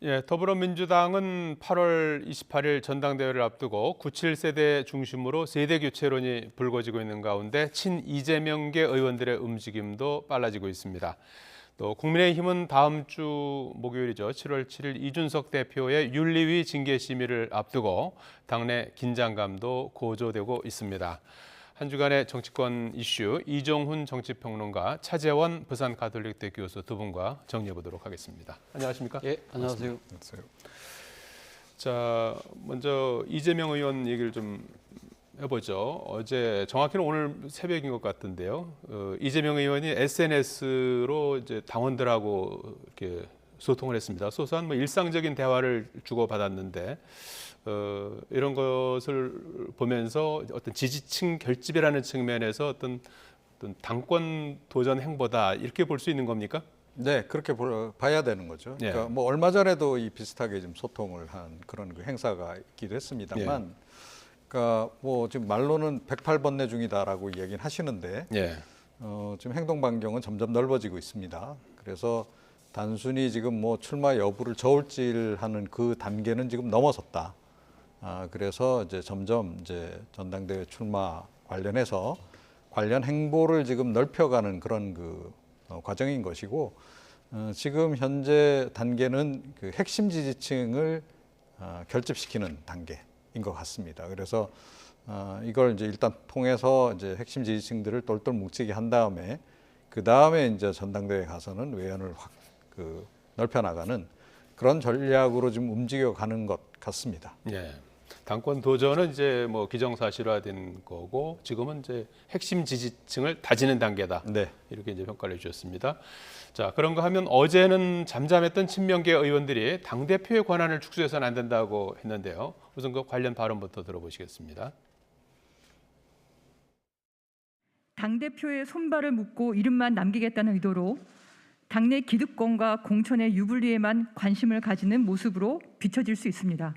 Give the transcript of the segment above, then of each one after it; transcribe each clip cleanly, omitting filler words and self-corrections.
예, 더불어민주당은 8월 28일 전당대회를 앞두고 97세대 중심으로 세대 교체론이 불거지고 있는 가운데 친 이재명계 의원들의 움직임도 빨라지고 있습니다. 또 국민의힘은 다음 주 목요일이죠. 7월 7일 이준석 대표의 윤리위 징계 심의를 앞두고 당내 긴장감도 고조되고 있습니다. 한 주간의 정치권 이슈 이종훈 정치평론가, 차재원 부산가톨릭대 교수 두 분과 정리해 보도록 하겠습니다. 안녕하십니까? 예, 안녕하세요. 자, 먼저 이재명 의원 얘기를 좀 해보죠. 어제 정확히는 오늘 새벽인 것 같은데요. 이재명 의원이 SNS로 이제 당원들하고 이렇게 소통을 했습니다. 소소한 뭐 일상적인 대화를 주고받았는데 이런 것을 보면서 어떤 지지층 결집이라는 측면에서 어떤 당권 도전 행보다 이렇게 볼 수 있는 겁니까? 네, 그렇게 봐야 되는 거죠. 예. 그러니까 뭐 얼마 전에도 이 비슷하게 좀 소통을 한 그런 그 행사가 있기도 했습니다만, 그러니까 뭐 지금 말로는 108번뇌 중이다라고 이야기는 하시는데, 예. 지금 행동 반경은 점점 넓어지고 있습니다. 그래서 단순히 지금 뭐 출마 여부를 저울질하는 그 단계는 지금 넘어섰다. 그래서 이제 점점 이제 전당대회 출마 관련해서 관련 행보를 지금 넓혀가는 그런 그 과정인 것이고, 지금 현재 단계는 그 핵심 지지층을 결집시키는 단계인 것 같습니다. 그래서 이걸 이제 일단 통해서 이제 핵심 지지층들을 똘똘 뭉치게 한 다음에 그 다음에 이제 전당대회 가서는 외연을 확 넓혀 나가는 그런 전략으로 지금 움직여가는 것 같습니다. 예. 당권 도전은 이제 뭐 기정사실화된 거고 지금은 이제 핵심 지지층을 다지는 단계다. 네. 이렇게 이제 평가를 해주셨습니다. 자, 그런가 하면 어제는 잠잠했던 친명계 의원들이 당 대표의 권한을 축소해서는 안 된다고 했는데요. 우선 그 관련 발언부터 들어보시겠습니다. 당 대표의 손발을 묶고 이름만 남기겠다는 의도로 당내 기득권과 공천의 유불리에만 관심을 가지는 모습으로 비춰질 수 있습니다.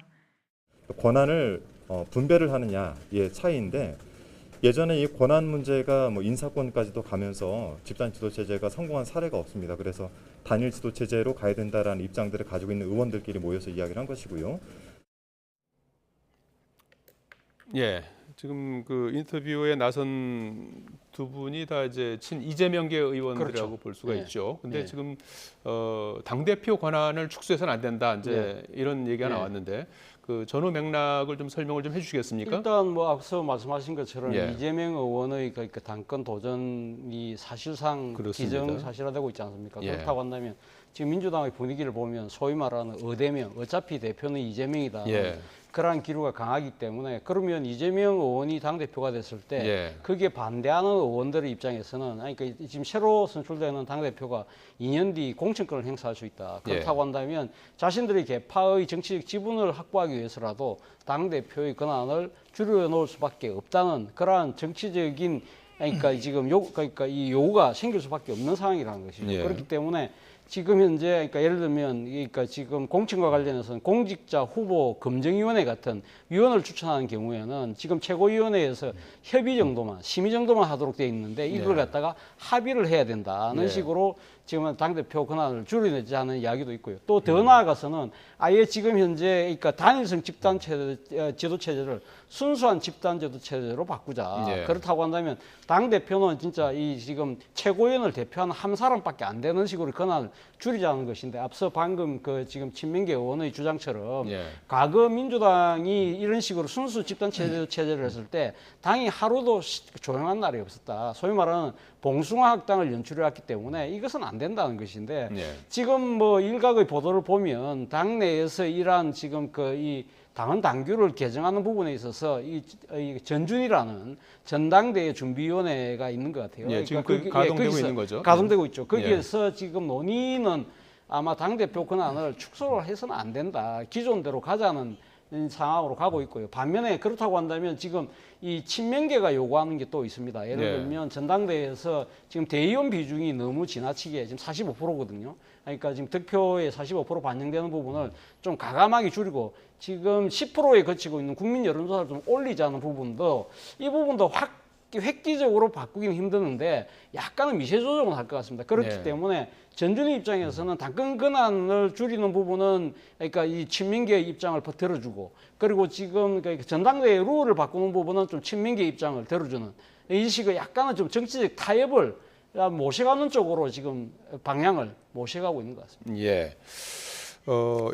권한을 분배를 하느냐의 차이인데, 예전에 이 권한 문제가 뭐 인사권까지도 가면서 집단 지도 체제가 성공한 사례가 없습니다. 그래서 단일 지도 체제로 가야 된다라는 입장들을 가지고 있는 의원들끼리 모여서 이야기를 한 것이고요. 예. 지금 그 인터뷰에 나선 두 분이 다 이제 친 이재명계 의원들이라고 그렇죠. 볼 수가 네. 있죠. 근데 네. 지금 당 대표 권한을 축소해서는 안 된다. 이제 이런 얘기가 네. 나왔는데 그 전후 맥락을 좀 설명을 좀 해주시겠습니까? 일단 뭐 앞서 말씀하신 것처럼 예. 이재명 의원의 그 당권 도전이 사실상 그렇습니다. 기정사실화되고 있지 않습니까? 예. 그렇다고 한다면 지금 민주당의 분위기를 보면 소위 말하는 의대명, 어차피 대표는 이재명이다. 예. 그러한 기류가 강하기 때문에, 그러면 이재명 의원이 당대표가 됐을 때 예. 그게 반대하는 의원들의 입장에서는, 아니, 그러니까 지금 새로 선출되는 당대표가 2년 뒤 공천권을 행사할 수 있다. 그렇다고 한다면 자신들의 개파의 정치적 지분을 확보하기 위해서라도 당대표의 권한을 줄여놓을 수밖에 없다는 그러한 정치적인, 그러니까 지금 그러니까 이 요구가 생길 수밖에 없는 상황이라는 것이죠. 예. 그렇기 때문에 지금 현재, 그러니까 예를 들면, 그러니까 지금 공천과 관련해서는 공직자 후보 검증위원회 같은 위원을 추천하는 경우에는 지금 최고위원회에서 협의 정도만, 심의 정도만 하도록 되어 있는데, 이걸 갖다가 합의를 해야 된다는 식으로 지금은 당대표 권한을 줄이자는 이야기도 있고요. 또 더 나아가서는 아예 지금 현재, 그러니까 단일성 집단 체제, 제도 체제를 순수한 집단 제도 체제로 바꾸자. 예. 그렇다고 한다면 당 대표는 진짜 이 지금 최고위원을 대표하는 한 사람밖에 안 되는 식으로 권한을 줄이자는 것인데, 앞서 방금 그 지금 친명계 의원의 주장처럼 예. 과거 민주당이 이런 식으로 순수 집단 체제를 했을 때 당이 하루도 조용한 날이 없었다. 소위 말하는 봉숭아 학당을 연출해왔기 때문에 이것은 안 된다는 것인데, 예. 지금 뭐 일각의 보도를 보면 당내에서 이러한 지금 그 이 당헌 당규를 개정하는 부분에 있어서 이 전준이라는 전당대회 준비위원회가 있는 것 같아요. 예, 지금 그러니까 가동되고 거기서 있는 거죠. 가동되고 있죠. 거기에서 지금 논의는 아마 당대표 권한을 축소를 해서는 안 된다. 기존대로 가자는 상황으로 가고 있고요. 반면에 그렇다고 한다면 지금 이 친명계가 요구하는 게 또 있습니다. 예를 네. 들면 전당대회에서 지금 대의원 비중이 너무 지나치게 지금 45%거든요. 그러니까 지금 득표의 45% 반영되는 부분을 좀 가감하게 줄이고 지금 10%에 거치고 있는 국민 여론조사를 좀 올리자는 부분도, 이 부분도 확 획기적으로 바꾸기는 힘드는데 약간은 미세 조정을 할 것 같습니다. 그렇기 네. 때문에 전준희 입장에서는 당권 권한을 줄이는 부분은 그러니까 이 친민계의 입장을 들어주고 그리고 지금 그러니까 전당대회 룰을 바꾸는 부분은 좀 친민계 입장을 들어주는 이 식의 약간은 좀 정치적 타협을 모셔가는 쪽으로 지금 방향을 모셔가고 있는 것 같습니다. 예.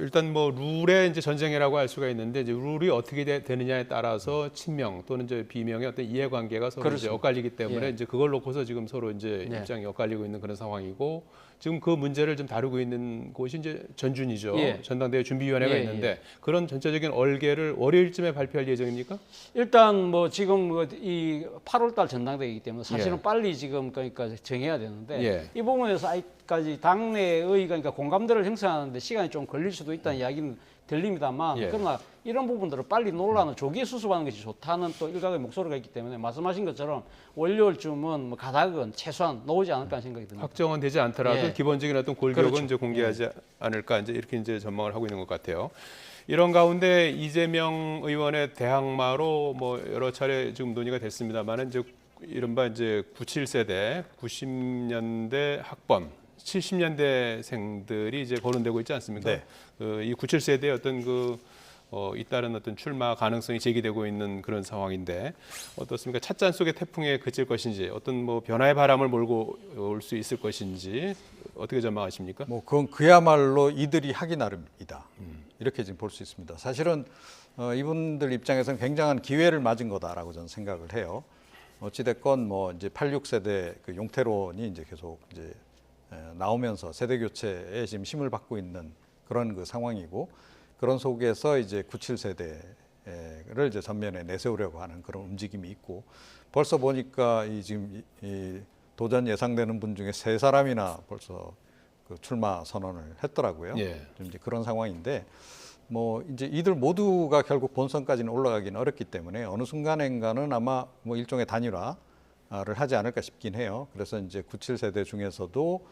일단 뭐 룰의 이제 전쟁이라고 할 수가 있는데 이제 룰이 어떻게 되느냐에 따라서 친명 또는 이제 비명의 어떤 이해관계가 서로 이제 그렇습니다. 엇갈리기 때문에 예. 이제 그걸 놓고서 지금 서로 이제 네. 입장이 엇갈리고 있는 그런 상황이고 지금 그 문제를 좀 다루고 있는 곳이 이제 전준이죠. 예. 전당대회 준비위원회가 예, 있는데 그런 전체적인 얼개를 월요일쯤에 발표할 예정입니까? 일단 뭐 지금 이 8월달 전당대회이기 때문에 사실은 예. 빨리 지금 그러니까 정해야 되는데 예. 이 부분에서 아직까지 당내의 그러니까 공감대를 형성하는데 시간이 좀 걸릴 수도 있다는 이야기는 들립니다만 예. 그러나 이런 부분들을 빨리 논란을 조기에 수습하는 것이 좋다는 또 일각의 목소리가 있기 때문에 말씀하신 것처럼 월요일쯤은 뭐 가닥은 최소한 놓지 않을까 하는 생각이 듭니다. 확정은 되지 않더라도 예. 기본적인 어떤 골격은 그렇죠. 이제 공개하지 않을까 이제 이렇게 이제 전망을 하고 있는 것 같아요. 이런 가운데 이재명 의원의 대항마로 뭐 여러 차례 지금 논의가 됐습니다만은 이제 이른바 이제 97세대, 90년대 학번, 70년대생들이 이제 거론되고 있지 않습니까? 네. 이 97세대의 어떤 잇따른 어떤 출마 가능성이 제기되고 있는 그런 상황인데 어떻습니까? 찻잔 속의 태풍에 그칠 것인지 어떤 뭐 변화의 바람을 몰고 올 수 있을 것인지 어떻게 전망하십니까? 뭐 그건 그야말로 이들이 하기 나름이다. 이렇게 지금 볼 수 있습니다. 사실은 이분들 입장에서는 굉장한 기회를 맞은 거다라고 저는 생각을 해요. 어찌됐건 뭐 이제 86세대 그 용태론이 이제 계속 이제 나오면서 세대 교체에 지금 힘을 받고 있는 그런 그 상황이고 그런 속에서 이제 97세대를 이제 전면에 내세우려고 하는 그런 움직임이 있고 벌써 보니까 지금 이 도전 예상되는 분 중에 3사람이나 벌써 그 출마 선언을 했더라고요. 예. 좀 이제 그런 상황인데 뭐 이제 이들 모두가 결국 본선까지는 올라가기는 어렵기 때문에 어느 순간인가는 아마 뭐 일종의 단일화를 하지 않을까 싶긴 해요. 그래서 이제 97세대 중에서도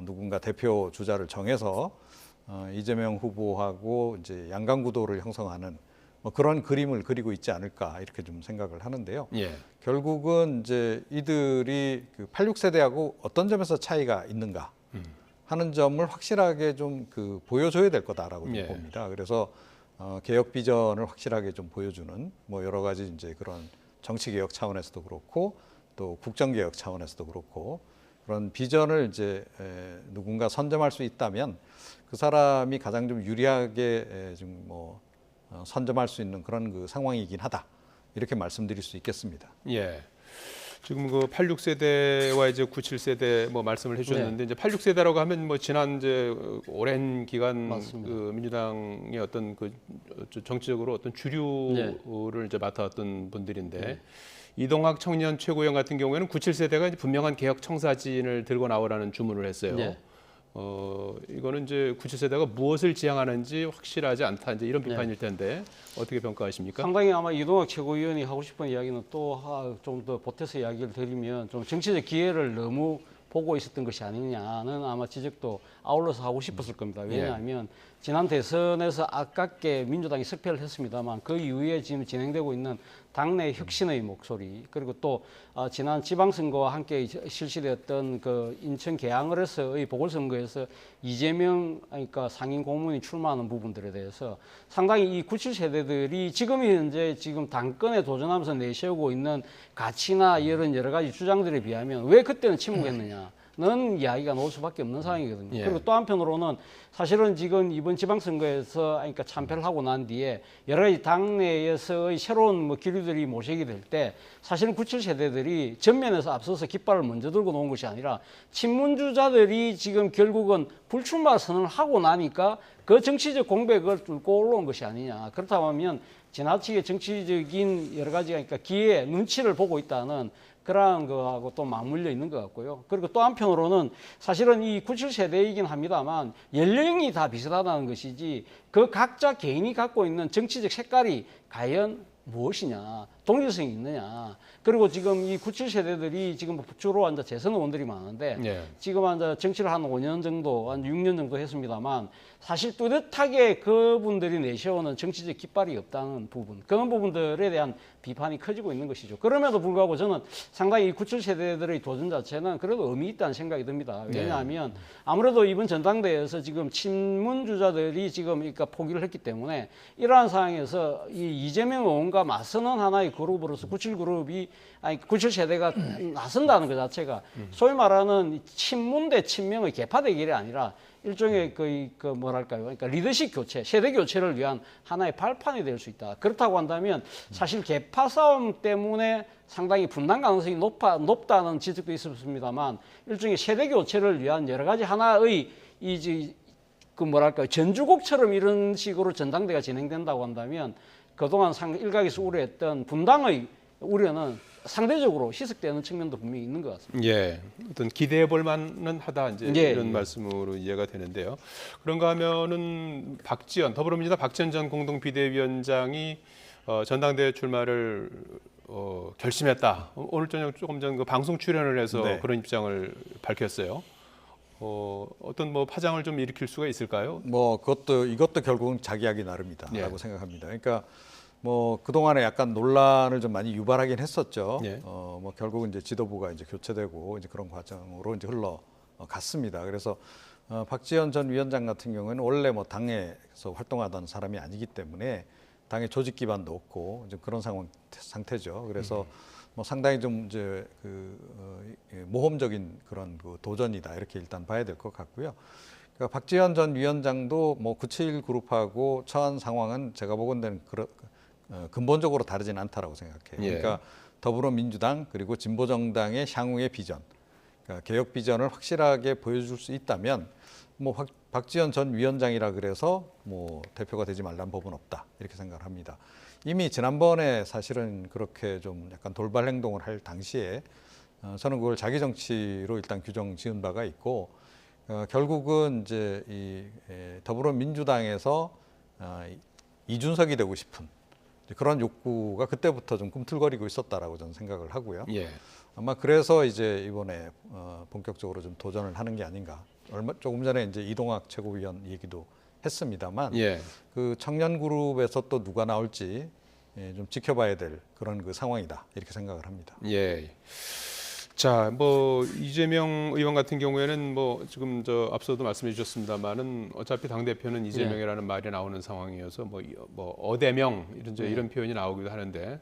누군가 대표 주자를 정해서 이재명 후보하고 이제 양강 구도를 형성하는 뭐 그런 그림을 그리고 있지 않을까 이렇게 좀 생각을 하는데요. 예. 결국은 이제 이들이 그 86세대하고 어떤 점에서 차이가 있는가 하는 점을 확실하게 좀 그 보여줘야 될 거다라고 예. 봅니다. 그래서 개혁 비전을 확실하게 좀 보여주는 뭐 여러 가지 이제 그런 정치 개혁 차원에서도 그렇고 또 국정 개혁 차원에서도 그렇고 그런 비전을 이제 누군가 선점할 수 있다면 그 사람이 가장 좀 유리하게 좀 뭐 선점할 수 있는 그런 그 상황이긴 하다 이렇게 말씀드릴 수 있겠습니다. 예. 지금 그 86세대와 이제 97세대 뭐 말씀을 해주셨는데 이제 86세대라고 하면 뭐 지난 이제 오랜 기간 맞습니다. 그 민주당의 어떤 그 정치적으로 어떤 주류를 이제 맡아왔던 분들인데 이동학 청년 최고위원 같은 경우에는 97세대가 이제 분명한 개혁 청사진을 들고 나오라는 주문을 했어요. 네. 이거는 이제 97세대가 무엇을 지향하는지 확실하지 않다 이제 이런 비판일 텐데 어떻게 평가하십니까? 상당히 아마 이동학 최고위원이 하고 싶은 이야기는 또 좀 더 보태서 이야기를 드리면 좀 정치적 기회를 너무 보고 있었던 것이 아니냐는 아마 지적도 아울러서 하고 싶었을 겁니다. 왜냐하면 지난 대선에서 아깝게 민주당이 석패를 했습니다만 그 이후에 지금 진행되고 있는 당내 혁신의 목소리 그리고 또 지난 지방선거와 함께 실시되었던 그 인천 계양을에서의 보궐선거에서 이재명 그러니까 상임 고문이 출마하는 부분들에 대해서 상당히 이 97세대들이 지금 현재 지금 당권에 도전하면서 내세우고 있는 가치나 이런 여러 가지 주장들에 비하면 왜 그때는 침묵했느냐. 는 이야기가 나올 수밖에 없는 상황이거든요. 예. 그리고 또 한편으로는 사실은 지금 이번 지방선거에서 그러니까 참패를 하고 난 뒤에 여러 가지 당내에서의 새로운 뭐 기류들이 모색이 될 때 사실은 97세대들이 전면에서 앞서서 깃발을 먼저 들고 놓은 것이 아니라 친문주자들이 지금 결국은 불출마 선언을 하고 나니까 그 정치적 공백을 뚫고 올라온 것이 아니냐. 그렇다고 하면 지나치게 정치적인 여러 가지 그러니까 기회, 눈치를 보고 있다는 그러한 거하고 또 맞물려 있는 것 같고요. 그리고 또 한편으로는 사실은 이 97세대이긴 합니다만 연령이 다 비슷하다는 것이지 그 각자 개인이 갖고 있는 정치적 색깔이 과연 무엇이냐. 동일성이 있느냐. 그리고 지금 이 97 세대들이 지금 주로 이제 재선 의원들이 많은데 예. 지금 이제 정치를 한 5년 정도, 한 6년 정도 했습니다만 사실 뚜렷하게 그분들이 내세우는 정치적 깃발이 없다는 부분, 그런 부분들에 대한 비판이 커지고 있는 것이죠. 그럼에도 불구하고 저는 상당히 이 97 세대들의 도전 자체는 그래도 의미 있다는 생각이 듭니다. 왜냐하면 아무래도 이번 전당대회에서 지금 친문주자들이 지금 그러니까 포기를 했기 때문에 이러한 상황에서 이 이재명 의원과 맞서는 하나의 그룹으로서 97 그룹이 아니 97 세대가 나선다는 것 자체가 소위 말하는 친문 대 친명의 개파 대결이 아니라 일종의 그 뭐랄까요, 그러니까 리더십 교체, 세대 교체를 위한 하나의 발판이 될 수 있다. 그렇다고 한다면 사실 개파 싸움 때문에 상당히 분단 가능성이 높다는 지적도 있었습니다만 일종의 세대 교체를 위한 여러 가지 하나의 그 뭐랄까요, 전주곡처럼 이런 식으로 전당대가 진행된다고 한다면 그동안 일각에서 우려했던 분당의 우려는 상대적으로 희석되는 측면도 분명히 있는 것 같습니다. 예, 어떤 기대해 볼 만은 하다 이제 예, 이런 예. 말씀으로 이해가 되는데요. 그런가 하면은 더불어민주당 박지원 전 공동 비대위원장이 전당대회 출마를 결심했다. 오늘 저녁 조금 전 그 방송 출연을 해서 네. 그런 입장을 밝혔어요. 어떤 뭐 파장을 좀 일으킬 수가 있을까요? 뭐 이것도 결국은 자기 하기 나름이다라고 예. 생각합니다. 그러니까 뭐 그동안에 약간 논란을 좀 많이 유발하긴 했었죠. 예. 뭐 결국은 이제 지도부가 이제 교체되고 이제 그런 과정으로 이제 흘러갔습니다. 그래서 박지원 전 위원장 같은 경우에는 원래 뭐 당에서 활동하던 사람이 아니기 때문에 당의 조직 기반도 없고 이제 그런 상태죠. 그래서 뭐 상당히 좀 이제 모험적인 그런 그 도전이다 이렇게 일단 봐야 될 것 같고요. 그러니까 박지원 전 위원장도 뭐 97 그룹하고 처한 상황은 제가 보건대는 근본적으로 다르진 않다라고 생각해요. 예. 그러니까 더불어민주당 그리고 진보정당의 향후의 비전, 그러니까 개혁 비전을 확실하게 보여줄 수 있다면 뭐 박지원 전 위원장이라 그래서 뭐 대표가 되지 말란 법은 없다 이렇게 생각을 합니다. 이미 지난번에 사실은 그렇게 좀 약간 돌발 행동을 할 당시에 저는 그걸 자기 정치로 일단 규정 지은 바가 있고 결국은 이제 더불어민주당에서 이준석이 되고 싶은 그런 욕구가 그때부터 좀 꿈틀거리고 있었다라고 저는 생각을 하고요. 예. 아마 그래서 이제 이번에 본격적으로 좀 도전을 하는 게 아닌가. 조금 전에 이제 이동학 최고위원 얘기도 했습니다만 예. 그 청년 그룹에서 또 누가 나올지 좀 지켜봐야 될 그런 그 상황이다 이렇게 생각을 합니다. 예. 자, 뭐 이재명 의원 같은 경우에는 뭐 지금 앞서도 말씀해 주셨습니다만은 어차피 당 대표는 이재명이라는 말이 나오는 상황이어서 뭐 어대명 이런 표현이 나오기도 하는데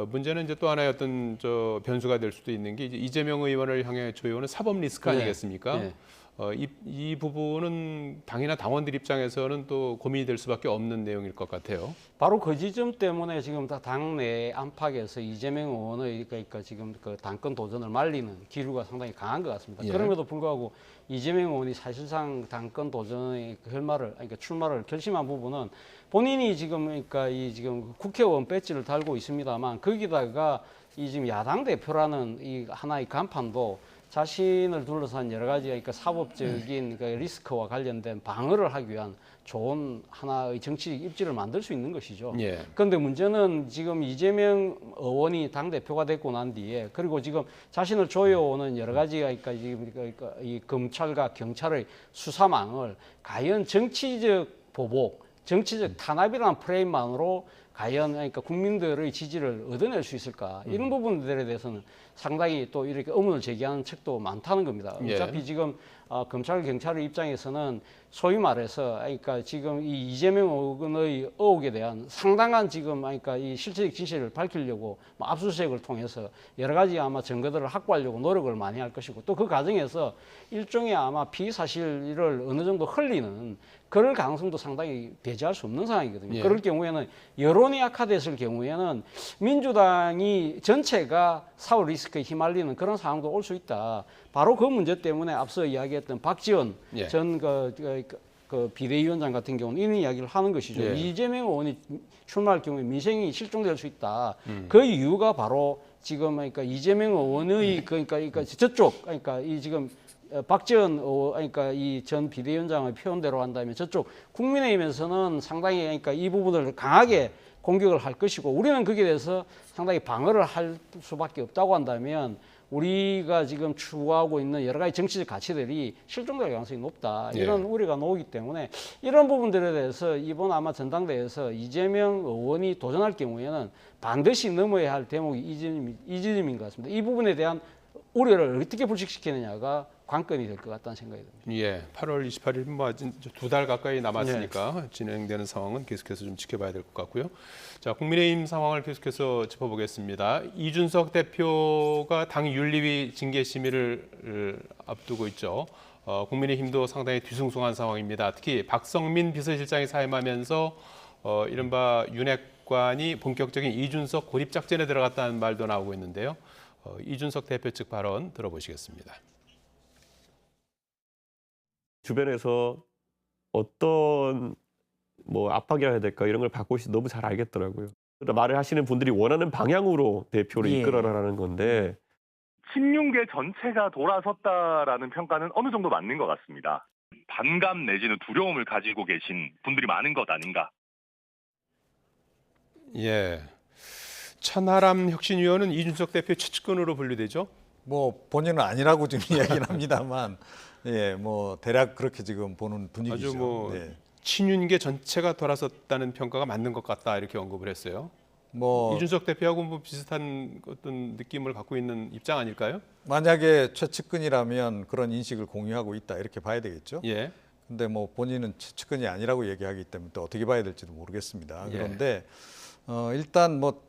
문제는 이제 또 하나의 어떤 변수가 될 수도 있는 게 이제 이재명 의원을 향해 조여오는 사법 리스크 아니겠습니까? 네. 이 부분은 당이나 당원들 입장에서는 또 고민이 될 수밖에 없는 내용일 것 같아요. 바로 그 지점 때문에 지금 당내 안팎에서 이재명 의원의 그러니까 지금 그 당권 도전을 말리는 기류가 상당히 강한 것 같습니다. 예. 그럼에도 불구하고 이재명 의원이 사실상 당권 도전의 그러니까 출마를 결심한 부분은 본인이 지금 그러니까 지금 국회의원 배지를 달고 있습니다만 거기다가 지금 야당 대표라는 이 하나의 간판도 자신을 둘러싼 여러 가지 그러니까 사법적인 그 리스크와 관련된 방어를 하기 위한 좋은 하나의 정치적 입지를 만들 수 있는 것이죠. 예. 그런데 문제는 지금 이재명 의원이 당 대표가 됐고 난 뒤에 그리고 지금 자신을 조여오는 여러 가지 그러니까 이 검찰과 경찰의 수사망을 과연 정치적 보복, 정치적 탄압이라는 프레임만으로 과연 그러니까 국민들의 지지를 얻어낼 수 있을까 이런 부분들에 대해서는 상당히 또 이렇게 의문을 제기하는 측도 많다는 겁니다. 예. 어차피 지금 검찰 경찰의 입장에서는 소위 말해서 그러니까 지금 이 이재명 의원의 의혹에 대한 상당한 지금 그러니까 이 실체적 진실을 밝히려고 뭐 압수수색을 통해서 여러 가지 아마 증거들을 확보하려고 노력을 많이 할 것이고 또 그 과정에서 일종의 아마 피사실을 어느 정도 흘리는 그럴 가능성도 상당히 배제할 수 없는 상황이거든요. 예. 그럴 경우에는 여론이 악화됐을 경우에는 민주당이 전체가 사법 리스크에 휘말리는 그런 상황도 올 수 있다. 바로 그 문제 때문에 앞서 이야기했던 박지원 예. 전 그 비대위원장 같은 경우는 이런 이야기를 하는 것이죠. 예. 이재명 의원이 출마할 경우에 민생이 실종될 수 있다. 그 이유가 바로 지금 그러니까 이재명 의원의 그러니까 저쪽 그러니까 이 지금 박지원 그러니까 이 전 비대위원장의 표현대로 한다면 저쪽 국민의힘에서는 상당히 그러니까 이 부분을 강하게 공격을 할 것이고 우리는 거기에 대해서 상당히 방어를 할 수밖에 없다고 한다면 우리가 지금 추구하고 있는 여러 가지 정치적 가치들이 실종될 가능성이 높다. 이런 우려가 나오기 때문에 이런 부분들에 대해서 이번 아마 전당대회에서 이재명 의원이 도전할 경우에는 반드시 넘어야 할 대목이 이 지점인 것 같습니다. 이 부분에 대한 우려를 어떻게 불식시키느냐가 관건이 될 것 같다는 생각이 듭니다. 예, 8월 28일 뭐 두 달 가까이 남았으니까 진행되는 상황은 계속해서 좀 지켜봐야 될 것 같고요. 자, 국민의힘 상황을 계속해서 짚어보겠습니다. 이준석 대표가 당 윤리위 징계 심의를 앞두고 있죠. 국민의힘도 상당히 뒤숭숭한 상황입니다. 특히 박성민 비서실장이 사임하면서 이른바 윤핵관이 본격적인 이준석 고립 작전에 들어갔다는 말도 나오고 있는데요. 이준석 대표 측 발언 들어보시겠습니다. 주변에서 어떤 뭐 압박이라 해야 될까 이런 걸 받고 있어 너무 잘 알겠더라고요. 말을 하시는 분들이 원하는 방향으로 대표를 이끌어라라는 건데 친윤계 전체가 돌아섰다라는 평가는 어느 정도 맞는 것 같습니다. 반감 내지는 두려움을 가지고 계신 분들이 많은 것 아닌가. 예, 천하람 혁신위원은 이준석 대표 최측근으로 분류되죠. 뭐 본인은 아니라고 지금 이야기는 합니다만, 예, 뭐 대략 그렇게 지금 보는 분위기죠. 아주 뭐 네. 친윤계 전체가 돌아섰다는 평가가 맞는 것 같다 이렇게 언급을 했어요. 뭐 이준석 대표하고 뭐 비슷한 어떤 느낌을 갖고 있는 입장 아닐까요? 만약에 최측근이라면 그런 인식을 공유하고 있다 이렇게 봐야 되겠죠. 예, 근데 뭐 본인은 최측근이 아니라고 얘기하기 때문에 또 어떻게 봐야 될지도 모르겠습니다. 예. 그런데 일단 뭐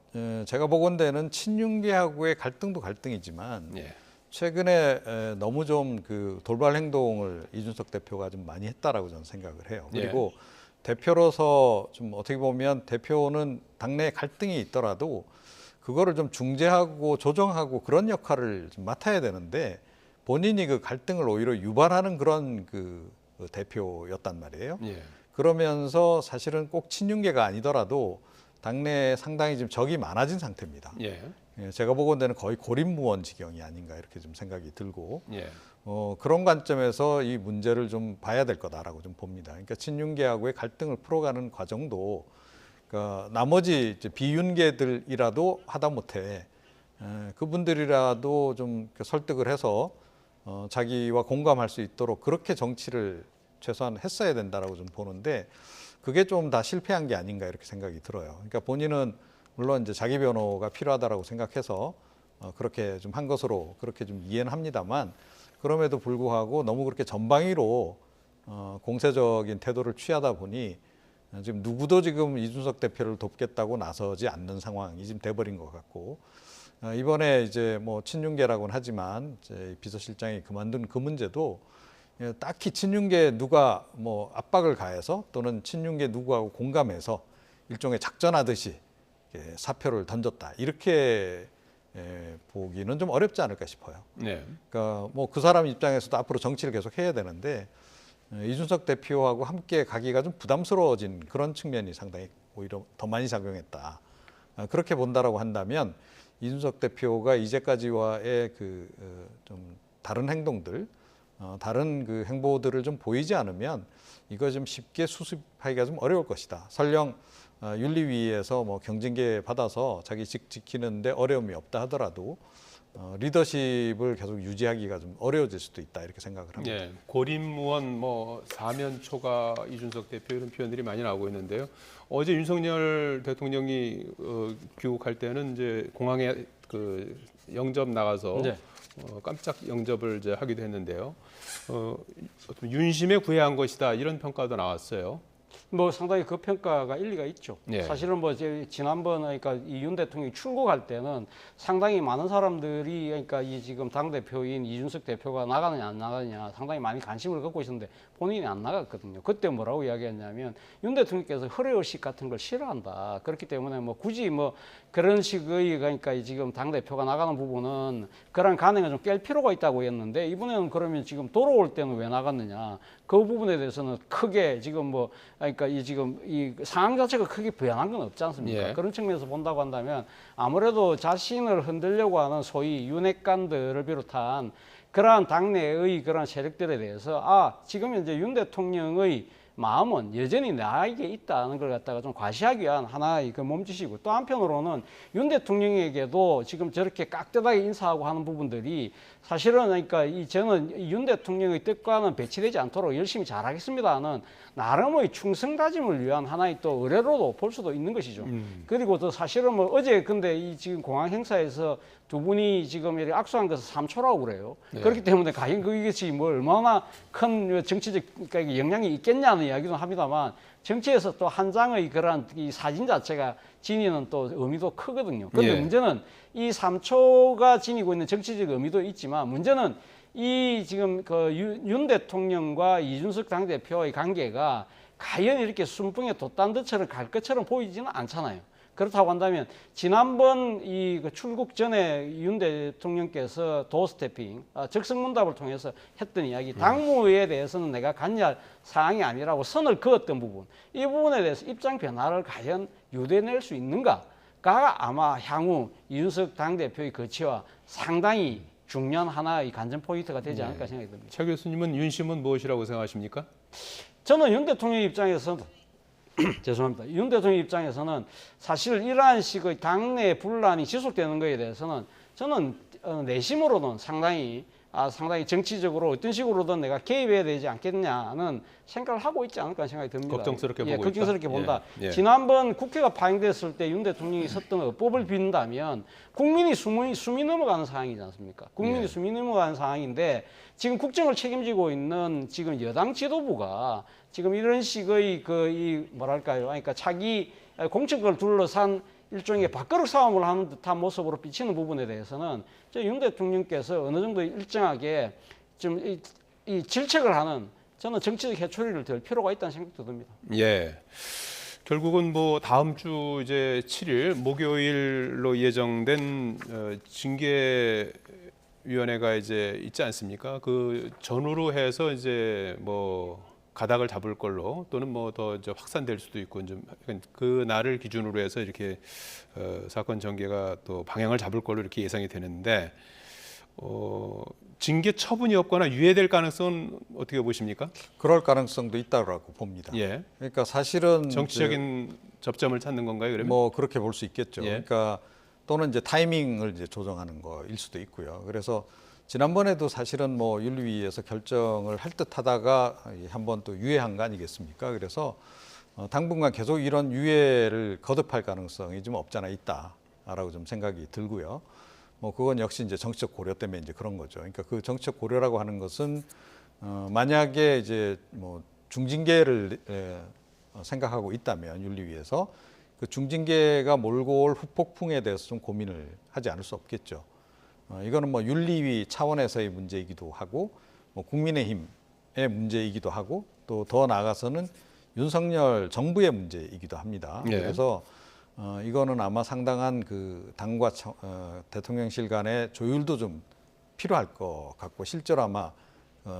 제가 보건대는 친윤계하고의 갈등도 갈등이지만 예, 최근에 너무 좀 그 돌발 행동을 이준석 대표가 좀 많이 했다라고 저는 생각을 해요. 그리고 대표로서 좀 어떻게 보면 대표는 당내 갈등이 있더라도 그거를 좀 중재하고 조정하고 그런 역할을 좀 맡아야 되는데 본인이 그 갈등을 오히려 유발하는 그런 그 대표였단 말이에요. 예, 그러면서 사실은 꼭 친윤계가 아니더라도 당내에 상당히 지금 적이 많아진 상태입니다. 예, 예, 제가 보건대는 거의 고립무원 지경이 아닌가 이렇게 좀 생각이 들고 예, 그런 관점에서 이 문제를 좀 봐야 될 거다라고 좀 봅니다. 그러니까 친윤계하고의 갈등을 풀어가는 과정도 그러니까 나머지 이제 비윤계들이라도 하다못해 그분들이라도 좀 설득을 해서 자기와 공감할 수 있도록 그렇게 정치를 최소한 했어야 된다라고 좀 보는데 그게 좀 다 실패한 게 아닌가 이렇게 생각이 들어요. 그러니까 본인은 물론 이제 자기 변호가 필요하다라고 생각해서 그렇게 좀 한 것으로 그렇게 좀 이해는 합니다만 그럼에도 불구하고 너무 그렇게 전방위로 공세적인 태도를 취하다 보니 지금 누구도 지금 이준석 대표를 돕겠다고 나서지 않는 상황이 지금 돼버린 것 같고 이번에 이제 뭐 친윤계라고는 하지만 이제 비서실장이 그만둔 그 문제도 딱히 친윤계 누가 뭐 압박을 가해서 또는 친윤계 누구하고 공감해서 일종의 작전하듯이 사표를 던졌다 이렇게 보기는 좀 어렵지 않을까 싶어요. 네, 그러니까 뭐 그 사람 입장에서도 앞으로 정치를 계속 해야 되는데 이준석 대표하고 함께 가기가 좀 부담스러워진 그런 측면이 상당히 오히려 더 많이 작용했다. 그렇게 본다라고 한다면 이준석 대표가 이제까지와의 그 좀 다른 행동들, 다른 그 행보들을 좀 보이지 않으면 이거 좀 쉽게 수습하기가 좀 어려울 것이다. 설령 윤리위에서 뭐 경징계 받아서 자기 직 지키는데 어려움이 없다 하더라도 리더십을 계속 유지하기가 좀 어려워질 수도 있다 이렇게 생각을 합니다. 예, 고립무원 뭐 사면초가 이준석 대표 이런 표현들이 많이 나오고 있는데요. 어제 윤석열 대통령이 귀국할 때는 이제 공항에 그 영접 나가서 깜짝 영접을 이제 하기도 했는데요. 윤심에 구애한 것이다 이런 평가도 나왔어요. 뭐 상당히 그 평가가 일리가 있죠. 네. 사실은 뭐 지난번 그러니까 이 윤 대통령이 출국할 때는 상당히 많은 사람들이 그러니까 이 지금 당 대표인 이준석 대표가 나가느냐 안 나가느냐 상당히 많이 관심을 갖고 있었는데 본인이 안 나갔거든요. 그때 뭐라고 이야기했냐면 윤 대통령께서 허례의식 같은 걸 싫어한다. 그렇기 때문에 뭐 굳이 뭐 그런 식의 그러니까 지금 당 대표가 나가는 부분은 그런 간행을 좀 깰 필요가 있다고 했는데 이번에는 그러면 지금 돌아올 때는 왜 나갔느냐 그 부분에 대해서는 크게 지금 뭐 그러니까 이 지금 이 상황 자체가 크게 변한 건 없지 않습니까? 예. 그런 측면에서 본다고 한다면 아무래도 자신을 흔들려고 하는 소위 윤핵관들을 비롯한 그러한 당내의 그런 세력들에 대해서 지금 이제 윤 대통령의 마음은 여전히 나에게 있다는 걸 갖다가 좀 과시하기 위한 하나의 그 몸짓이고, 또 한편으로는 윤 대통령에게도 지금 저렇게 깍듯하게 인사하고 하는 부분들이 사실은 그러니까 저는 윤 대통령의 뜻과는 배치되지 않도록 열심히 잘하겠습니다는 나름의 충성 다짐을 위한 하나의 또 의뢰로도 볼 수도 있는 것이죠. 그리고 또 사실은 뭐 어제 근데 이 지금 공항 행사에서 두 분이 지금 이렇게 악수한 것은 3초라고 그래요. 그렇기 때문에 과연 그것이 뭐 얼마나 큰 정치적 그러니까 영향이 있겠냐는 이야기도 합니다만, 정치에서 또 한 장의 그러한 이 사진 자체가 지니는 또 의미도 크거든요. 그런데 문제는 이 3초가 지니고 있는 정치적 의미도 있지만, 문제는 이 지금 그 윤 대통령과 이준석 당대표의 관계가 과연 이렇게 순풍에 돛단듯처럼 갈 것처럼 보이지는 않잖아요. 그렇다고 한다면 지난번 이 출국 전에 윤 대통령께서 도어스태핑, 적성문답을 통해서 했던 이야기, 당무에 대해서는 내가 관여할 사항이 아니라고 선을 그었던 부분, 이 부분에 대해서 입장 변화를 과연 유도해낼 수 있는가가 아마 향후 이준석 당대표의 거취와 상당히 중요한 하나의 관전 포인트가 되지 않을까 생각이 듭니다. 차 교수님은 윤심은 무엇이라고 생각하십니까? 저는 윤 대통령 입장에서는 죄송합니다. 윤 대통령 입장에서는 사실 이러한 식의 당내 분란이 지속되는 것에 대해서는 저는 내심으로는 상당히 정치적으로 어떤 식으로든 내가 개입해야 되지 않겠냐는 생각을 하고 있지 않을까 생각이 듭니다. 걱정스럽게 보고 걱정스럽게 있다. 본다. 예. 지난번 국회가 파행됐을 때 윤 대통령이 섰던 어법을 빈다면 국민이 숨이 넘어가는 상황이지 않습니까? 국민이 숨이 넘어가는 상황인데, 지금 국정을 책임지고 있는 지금 여당 지도부가 지금 이런 식의 그러니까 자기 공천을 둘러싼 일종의 밥그릇 싸움을 하는 듯한 모습으로 비치는 부분에 대해서는 윤 대통령께서 어느 정도 일정하게 좀 이 질책을 하는, 저는 정치적 해초리를 들 필요가 있다는 생각도 듭니다. 예. 결국은 뭐 다음 주 이제 7일 목요일로 예정된 징계위원회가 이제 있지 않습니까? 그 전후로 해서 이제 뭐 가닥을 잡을 걸로, 또는 뭐 더 확산될 수도 있고, 좀 그 날을 기준으로 해서 이렇게 사건 전개가 또 방향을 잡을 걸로 이렇게 예상이 되는데, 징계 처분이 없거나 유예될 가능성은 어떻게 보십니까? 그럴 가능성도 있다고 봅니다. 예. 그러니까 사실은 정치적인 접점을 찾는 건가요, 그러면? 뭐 그렇게 볼 수 있겠죠. 예. 그러니까 또는 이제 타이밍을 이제 조정하는 거일 수도 있고요. 그래서 지난번에도 사실은 뭐 윤리위에서 결정을 할 듯하다가 한번 또 유예한 거 아니겠습니까? 그래서 당분간 계속 이런 유예를 거듭할 가능성이 좀 없잖아 있다라고 좀 생각이 들고요. 뭐 그건 역시 이제 정치적 고려 때문에 이제 그런 거죠. 그러니까 그 정치적 고려라고 하는 것은 만약에 이제 뭐 중징계를 생각하고 있다면 윤리위에서 그 중징계가 몰고 올 후폭풍에 대해서 좀 고민을 하지 않을 수 없겠죠. 이거는 뭐 윤리위 차원에서의 문제이기도 하고, 뭐 국민의힘의 문제이기도 하고, 또 더 나아가서는 윤석열 정부의 문제이기도 합니다. 예. 그래서 이거는 아마 상당한 그 당과 대통령실 간의 조율도 좀 필요할 것 같고, 실제로 아마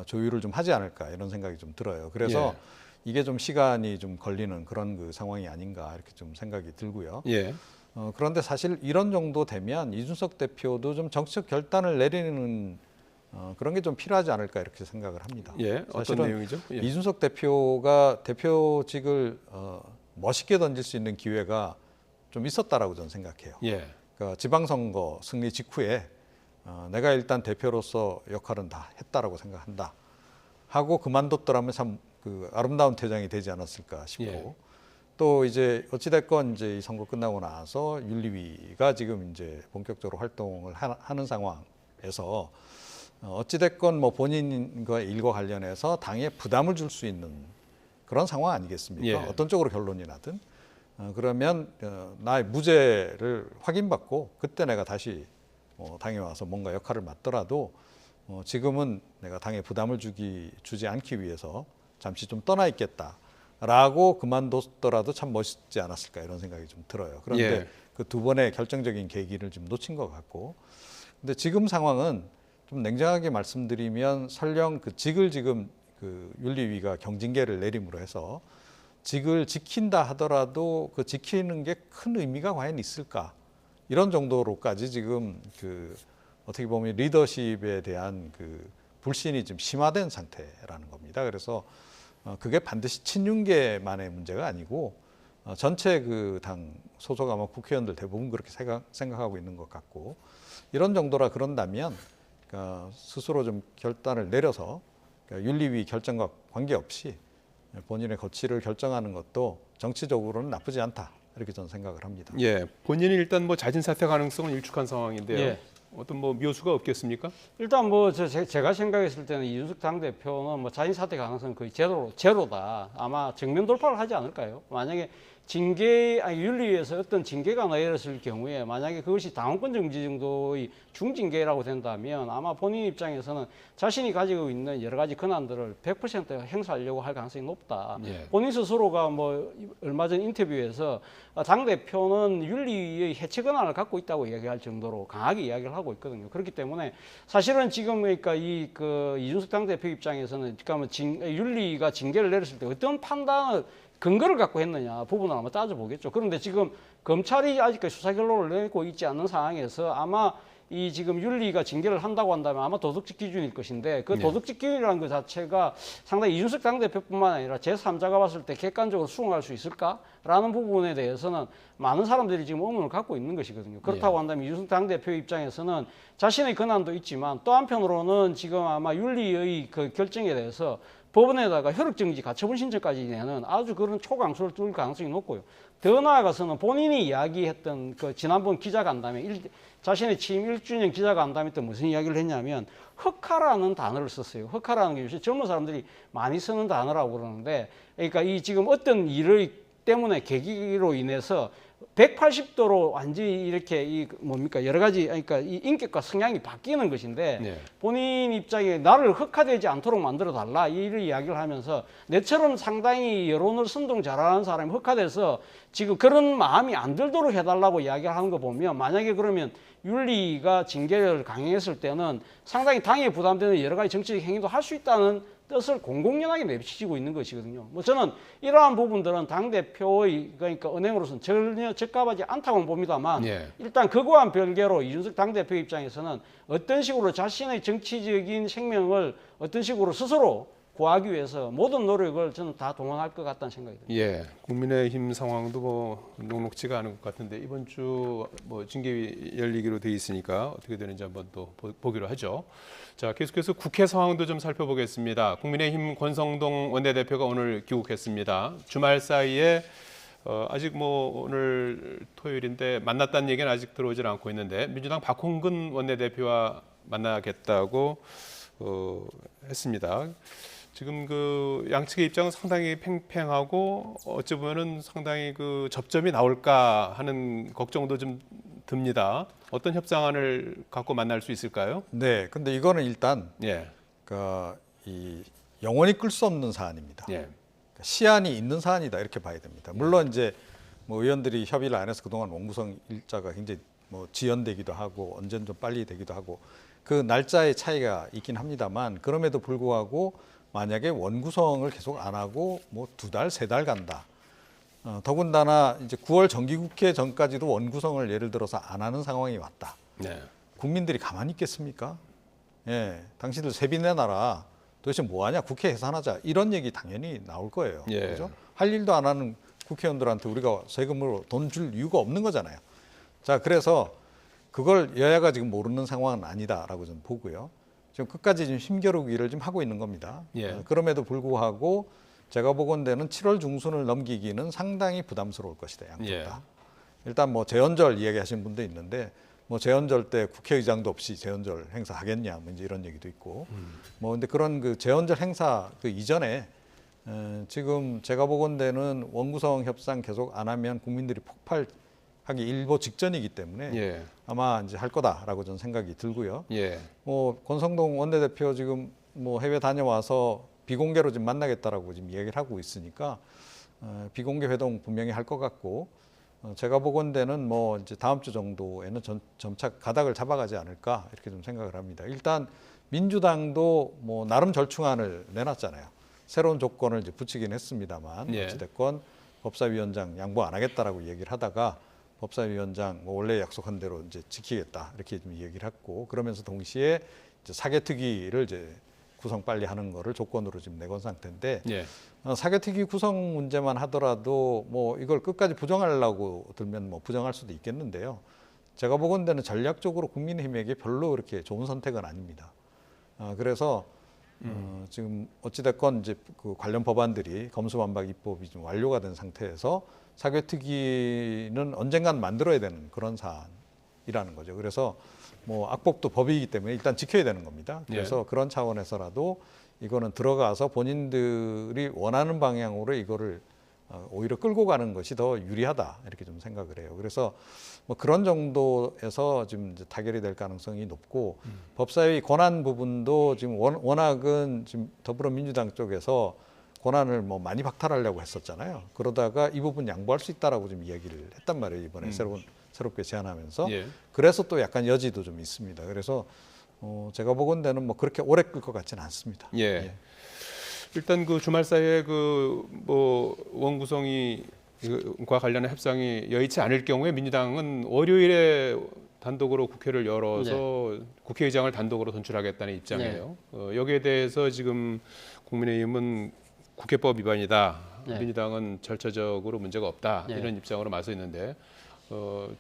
조율을 좀 하지 않을까 이런 생각이 좀 들어요. 그래서 이게 좀 시간이 좀 걸리는 그런 그 상황이 아닌가 이렇게 좀 생각이 들고요. 예. 그런데 사실 이런 정도 되면 이준석 대표도 좀 정치적 결단을 내리는 그런 게 좀 필요하지 않을까 이렇게 생각을 합니다. 예. 어떤 내용이죠? 예. 이준석 대표가 대표직을 멋있게 던질 수 있는 기회가 좀 있었다라고 저는 생각해요. 예. 그러니까 지방선거 승리 직후에 내가 일단 대표로서 역할은 다 했다라고 생각한다 하고 그만뒀더라면 참 그 아름다운 퇴장이 되지 않았을까 싶고, 예. 또 이제 어찌됐건 이제 이 선거 끝나고 나서 윤리위가 지금 이제 본격적으로 활동을 하는 상황에서 어찌됐건 뭐 본인과 일과 관련해서 당에 부담을 줄 수 있는 그런 상황 아니겠습니까? 예. 어떤 쪽으로 결론이 나든 그러면 나의 무죄를 확인받고 그때 내가 다시 당에 와서 뭔가 역할을 맡더라도 지금은 내가 당에 부담을 주지 않기 위해서 잠시 좀 떠나 있겠다라고 그만뒀더라도 참 멋있지 않았을까 이런 생각이 좀 들어요. 그런데 예. 그 두 번의 결정적인 계기를 좀 놓친 것 같고, 근데 지금 상황은 좀 냉정하게 말씀드리면 설령 그 직을 지금 그 윤리위가 경징계를 내림으로 해서 직을 지킨다 하더라도 그 지키는 게 큰 의미가 과연 있을까? 이런 정도로까지 지금 그 어떻게 보면 리더십에 대한 그 불신이 좀 심화된 상태라는 겁니다. 그래서 그게 반드시 친윤계만의 문제가 아니고 전체 그 당 소속 아마 국회의원들 대부분 그렇게 생각하고 있는 것 같고, 이런 정도라 그런다면 스스로 좀 결단을 내려서 윤리위 결정과 관계없이 본인의 거취를 결정하는 것도 정치적으로는 나쁘지 않다, 이렇게 저는 생각을 합니다. 예, 본인이 일단 뭐 자진 사퇴 가능성은 일축한 상황인데요. 예. 어떤 뭐 묘수가 없겠습니까? 일단 뭐 제가 생각했을 때는 이준석 당대표는 뭐 자진 사퇴 가능성은 거의 제로다. 아마 정면 돌파를 하지 않을까요? 만약에 윤리위에서 어떤 징계가 내렸을 경우에 만약에 그것이 당원권 정지 정도의 중징계라고 된다면 아마 본인 입장에서는 자신이 가지고 있는 여러 가지 권한들을 100% 행사하려고 할 가능성이 높다. 예. 본인 스스로가 뭐 얼마 전 인터뷰에서 당대표는 윤리위의 해체 권한을 갖고 있다고 이야기할 정도로 강하게 이야기를 하고 있거든요. 그렇기 때문에 사실은 지금 그러니까 이준석 당대표 입장에서는 그러니까 뭐 윤리위가 징계를 내렸을 때 어떤 판단을 근거를 갖고 했느냐 부분을 아마 따져보겠죠. 그런데 지금 검찰이 아직까지 수사 결론을 내고 있지 않는 상황에서 아마 이 지금 윤리가 징계를 한다고 한다면 아마 도덕적 기준일 것인데 그 도덕적 기준이라는 것 자체가 상당히 이준석 당대표뿐만 아니라 제3자가 봤을 때 객관적으로 수긍할 수 있을까라는 부분에 대해서는 많은 사람들이 지금 의문을 갖고 있는 것이거든요. 그렇다고 한다면 이준석 당대표 입장에서는 자신의 권한도 있지만 또 한편으로는 지금 아마 윤리의 그 결정에 대해서 법원에다가 효력정지 가처분 신청까지 내는 아주 그런 초강수를 뚫을 가능성이 높고요. 더 나아가서는 본인이 이야기했던 그 지난번 기자간담회, 자신의 취임 1주년 기자간담회 때 무슨 이야기를 했냐면 흑화라는 단어를 썼어요. 흑화라는 게 요새 젊은 사람들이 많이 쓰는 단어라고 그러는데, 그러니까 이 지금 어떤 일을 때문에 계기로 인해서 180도로 완전히 이렇게 여러 가지 그러니까 이 인격과 성향이 바뀌는 것인데 네. 본인 입장에 나를 흑화되지 않도록 만들어 달라 이를 이야기를 하면서 내처럼 상당히 여론을 선동 잘하는 사람이 흑화돼서 지금 그런 마음이 안 들도록 해달라고 이야기를 하는 거 보면 만약에 그러면 윤리가 징계를 강행했을 때는 상당히 당에 부담되는 여러 가지 정치적 행위도 할 수 있다는 뜻을 공공연하게 내비치고 있는 것이거든요. 뭐 저는 이러한 부분들은 당대표의 그러니까 은행으로서는 전혀 적합하지 않다고 봅니다만 일단 그거와는 별개로 이준석 당대표 입장에서는 어떤 식으로 자신의 정치적인 생명을 어떤 식으로 스스로 구하기 위해서 모든 노력을 저는 다 동원할 것 같다는 생각이 듭니다. 예, 국민의힘 상황도 뭐 녹록지가 않은 것 같은데 이번 주 뭐 징계위 열리기로 돼 있으니까 어떻게 되는지 한번 또 보기로 하죠. 자, 계속해서 국회 상황도 좀 살펴보겠습니다. 국민의힘 권성동 원내대표가 오늘 귀국했습니다. 주말 사이에 아직 뭐 오늘 토요일인데 만났다는 얘기는 아직 들어오질 않고 있는데 민주당 박홍근 원내대표와 만나겠다고 했습니다. 지금 그 양측의 입장은 상당히 팽팽하고 어찌 보면은 상당히 그 접점이 나올까 하는 걱정도 좀 듭니다. 어떤 협상안을 갖고 만날 수 있을까요? 네, 근데 이거는 일단 이 영원히 끌 수 없는 사안입니다. 시한이 있는 사안이다 이렇게 봐야 됩니다. 물론 이제 뭐 의원들이 협의를 안 해서 그동안 원구성 일자가 굉장히 뭐 지연되기도 하고 언제는 좀 빨리 되기도 하고 그 날짜의 차이가 있긴 합니다만 그럼에도 불구하고 만약에 원구성을 계속 안 하고 뭐 2달, 3달 간다. 더군다나 이제 9월 정기국회 전까지도 원구성을 예를 들어서 안 하는 상황이 왔다. 국민들이 가만히 있겠습니까? 예, 당신들 세비 내놔라. 도대체 뭐하냐? 국회 해산하자. 이런 얘기 당연히 나올 거예요. 그렇죠? 할 일도 안 하는 국회의원들한테 우리가 세금으로 돈 줄 이유가 없는 거잖아요. 자, 그래서 그걸 여야가 지금 모르는 상황은 아니다라고 저는 보고요. 지금 끝까지 지금 힘겨루기를 좀 하고 있는 겁니다. 그럼에도 불구하고 제가 보건대는 7월 중순을 넘기기는 상당히 부담스러울 것이다. 양쪽 다. 일단 뭐 재헌절 이야기하신 분도 있는데 뭐 재헌절 때 국회의장도 없이 재헌절 행사 하겠냐 뭐 이제 이런 얘기도 있고 뭐 근데 그런 그 재헌절 행사 그 이전에 지금 제가 보건대는 원구성 협상 계속 안 하면 국민들이 폭발하기 일보 직전이기 때문에 아마 이제 할 거다라고 저는 생각이 들고요. 뭐 권성동 원내대표 지금 뭐 해외 다녀와서 비공개로 지금 만나겠다라고 지금 얘기를 하고 있으니까 비공개 회동 분명히 할 것 같고 제가 보건대는 뭐 이제 다음 주 정도에는 점차 가닥을 잡아가지 않을까 이렇게 좀 생각을 합니다. 일단 민주당도 뭐 나름 절충안을 내놨잖아요. 새로운 조건을 이제 붙이긴 했습니다만 어찌됐건 법사위원장 양보 안 하겠다라고 얘기를 하다가 법사위원장 원래 약속한 대로 이제 지키겠다 이렇게 좀 얘기를 했고 그러면서 동시에 이제 사개특위를 이제 구성 빨리 하는 거를 조건으로 지금 내건 상태인데 예. 사개특위 구성 문제만 하더라도 뭐 이걸 끝까지 부정하려고 들면 뭐 부정할 수도 있겠는데요. 제가 보건대는 전략적으로 국민의힘에게 별로 그렇게 좋은 선택은 아닙니다. 그래서 지금 어찌됐건 이제 그 관련 법안들이 검수완박 입법이 좀 완료가 된 상태에서 사개특위는 언젠간 만들어야 되는 그런 사안이라는 거죠. 그래서 뭐 악법도 법이기 때문에 일단 지켜야 되는 겁니다. 그래서 그런 차원에서라도 이거는 들어가서 본인들이 원하는 방향으로 이거를 오히려 끌고 가는 것이 더 유리하다 이렇게 좀 생각을 해요. 그래서 뭐 그런 정도에서 지금 이제 타결이 될 가능성이 높고 법사위 권한 부분도 지금 워낙은 지금 더불어민주당 쪽에서 권한을 뭐 많이 박탈하려고 했었잖아요. 그러다가 이 부분 양보할 수 있다라고 좀 이야기를 했단 말이에요. 이번에 새롭게 제안하면서 예. 그래서 또 약간 여지도 좀 있습니다. 그래서 제가 보건대는 뭐 그렇게 오래 끌 것 같지는 않습니다. 예. 일단 그 주말 사이에 그 뭐 원구성이 과 관련한 협상이 여의치 않을 경우에 민주당은 월요일에 단독으로 국회를 열어서 국회의장을 단독으로 선출하겠다는 입장이에요. 여기에 대해서 지금 국민의힘은 국회법 위반이다. 민주당은 절차적으로 문제가 없다. 이런 입장으로 맞서 있는데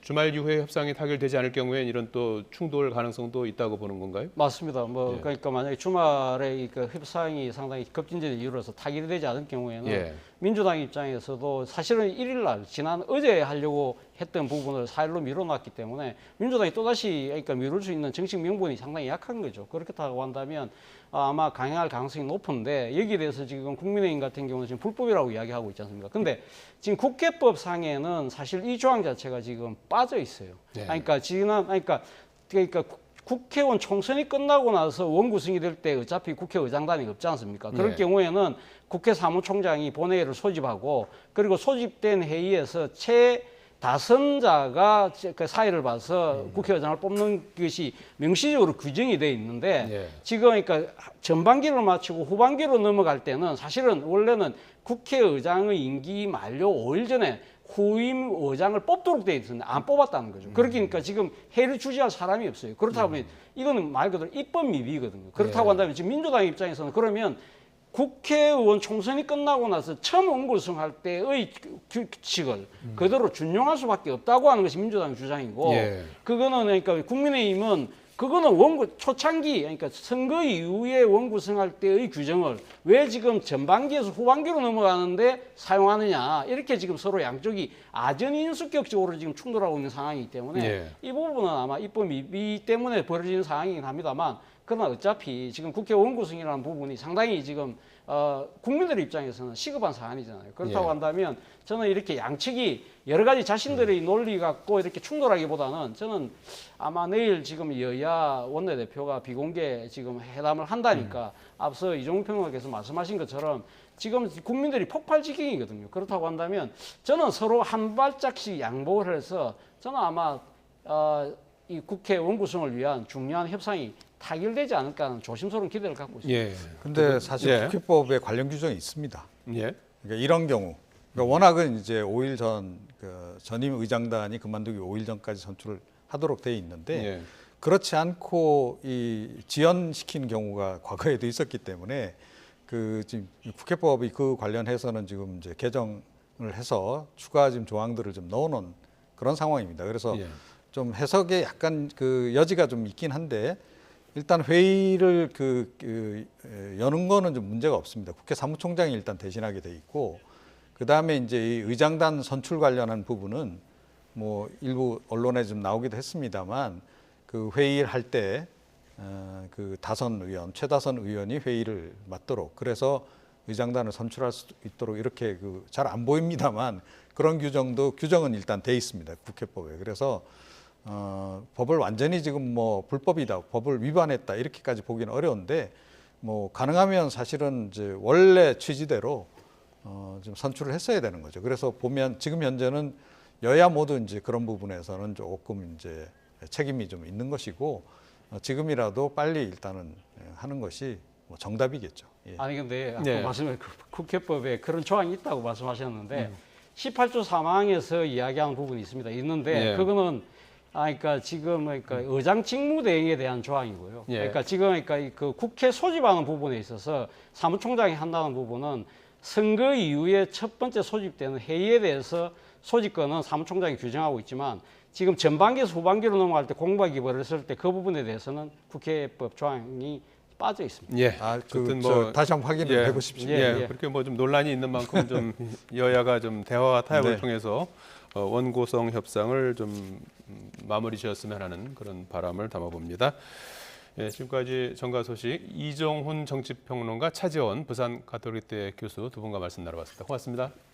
주말 이후에 협상이 타결되지 않을 경우에는 이런 또 충돌 가능성도 있다고 보는 건가요? 맞습니다. 뭐 그러니까 만약에 주말에 그 협상이 상당히 급진전을 이루어서 타결이 되지 않을 경우에는 민주당 입장에서도 사실은 1일 날 지난 어제 하려고 했던 부분을 4일로 미뤄놨기 때문에 민주당이 또다시 그러니까 미룰 수 있는 정식 명분이 상당히 약한 거죠. 그렇다고 한다면 아마 강행할 가능성이 높은데 여기에 대해서 지금 국민의힘 같은 경우는 지금 불법이라고 이야기하고 있지 않습니까? 근데 지금 국회법 상에는 사실 이 조항 자체가 지금 빠져 있어요. 그러니까 그러니까 국회의원 총선이 끝나고 나서 원구성이 될 때 어차피 국회의장단이 없지 않습니까? 그럴 경우에는 국회 사무총장이 본회의를 소집하고 그리고 소집된 회의에서 다선자가 그 사의를 봐서 국회의장을 뽑는 것이 명시적으로 규정이 돼 있는데 지금 그러니까 전반기를 마치고 후반기로 넘어갈 때는 사실은 원래는 국회의장의 임기 만료 5일 전에 후임 의장을 뽑도록 돼 있었는데 안 뽑았다는 거죠. 그러니까 지금 회의를 주재할 사람이 없어요. 그렇다 보면 이거는 말 그대로 입법 미비거든요. 그렇다고 한다면 지금 민주당 입장에서는 그러면 국회의원 총선이 끝나고 나서 처음 원구성할 때의 규칙을 그대로 준용할 수밖에 없다고 하는 것이 민주당의 주장이고 그거는 그러니까 국민의힘은 그거는 초창기 그러니까 선거 이후에 원구성할 때의 규정을 왜 지금 전반기에서 후반기로 넘어가는데 사용하느냐 이렇게 지금 서로 양쪽이 아전인수격적으로 지금 충돌하고 있는 상황이기 때문에 이 부분은 아마 입법 미비 때문에 벌어지는 상황이긴 합니다만 그러나 어차피 지금 국회 원구성이라는 부분이 상당히 지금 국민들 입장에서는 시급한 사안이잖아요. 그렇다고 한다면 저는 이렇게 양측이 여러 가지 자신들의 논리 갖고 이렇게 충돌하기보다는 저는 아마 내일 지금 여야 원내대표가 비공개 지금 회담을 한다니까 앞서 이종우 평론가께서 말씀하신 것처럼 지금 국민들이 폭발 지경이거든요. 그렇다고 한다면 저는 서로 한 발짝씩 양보를 해서 저는 아마 이 국회 원구성을 위한 중요한 협상이 타결되지 않을까 하는 조심스러운 기대를 갖고 있습니다. 근데 사실 국회법에 관련 규정이 있습니다. 그러니까 이런 경우, 그러니까 워낙은 이제 5일 전 그 전임 의장단이 그만두기 5일 전까지 선출을 하도록 돼 있는데 그렇지 않고 이 지연시킨 경우가 과거에도 있었기 때문에 그 지금 국회법이 그 관련해서는 지금 이제 개정을 해서 추가 지금 조항들을 좀 넣어놓은 그런 상황입니다. 그래서 좀 해석에 약간 그 여지가 좀 있긴 한데. 일단 회의를 여는 거는 좀 문제가 없습니다. 국회 사무총장이 일단 대신하게 돼 있고, 그 다음에 이제 이 의장단 선출 관련한 부분은 뭐 일부 언론에 좀 나오기도 했습니다만, 그 회의를 할 때 그 최다선 의원이 회의를 맡도록 그래서 의장단을 선출할 수 있도록 이렇게 잘 안 보입니다만 그런 규정은 일단 돼 있습니다. 국회법에. 그래서 법을 완전히 지금 뭐 불법이다, 법을 위반했다 이렇게까지 보기는 어려운데 뭐 가능하면 사실은 이제 원래 취지대로 좀 선출을 했어야 되는 거죠. 그래서 보면 지금 현재는 여야 모두 이제 그런 부분에서는 조금 이제 책임이 좀 있는 것이고 지금이라도 빨리 일단은 하는 것이 뭐 정답이겠죠. 아니 근데 아까 국회법에 그런 조항이 있다고 말씀하셨는데 18조 3항에서 이야기하는 부분이 있는데 예. 그거는 그러니까 지금 의장 직무대행에 대한 조항이고요. 예. 그러니까 지금 그 국회 소집하는 부분에 있어서 사무총장이 한다는 부분은 선거 이후에 첫 번째 소집되는 회의에 대해서 소집권은 사무총장이 규정하고 있지만 지금 전반기에서 후반기로 넘어갈 때 공박이 벌어졌을 때 그 부분에 대해서는 국회법 조항이 빠져 있습니다. 예. 그, 뭐 다시 한번 확인을 예. 해보십시오. 예. 그렇게 뭐 좀 논란이 있는 만큼 좀 여야가 좀 대화와 타협을 네. 통해서 원고성 협상을 좀 마무리 지었으면 하는 그런 바람을 담아봅니다. 예, 지금까지 정가 소식 이정훈 정치평론가 차지원 부산 가톨릭대 교수 두 분과 말씀 나눠봤습니다. 고맙습니다.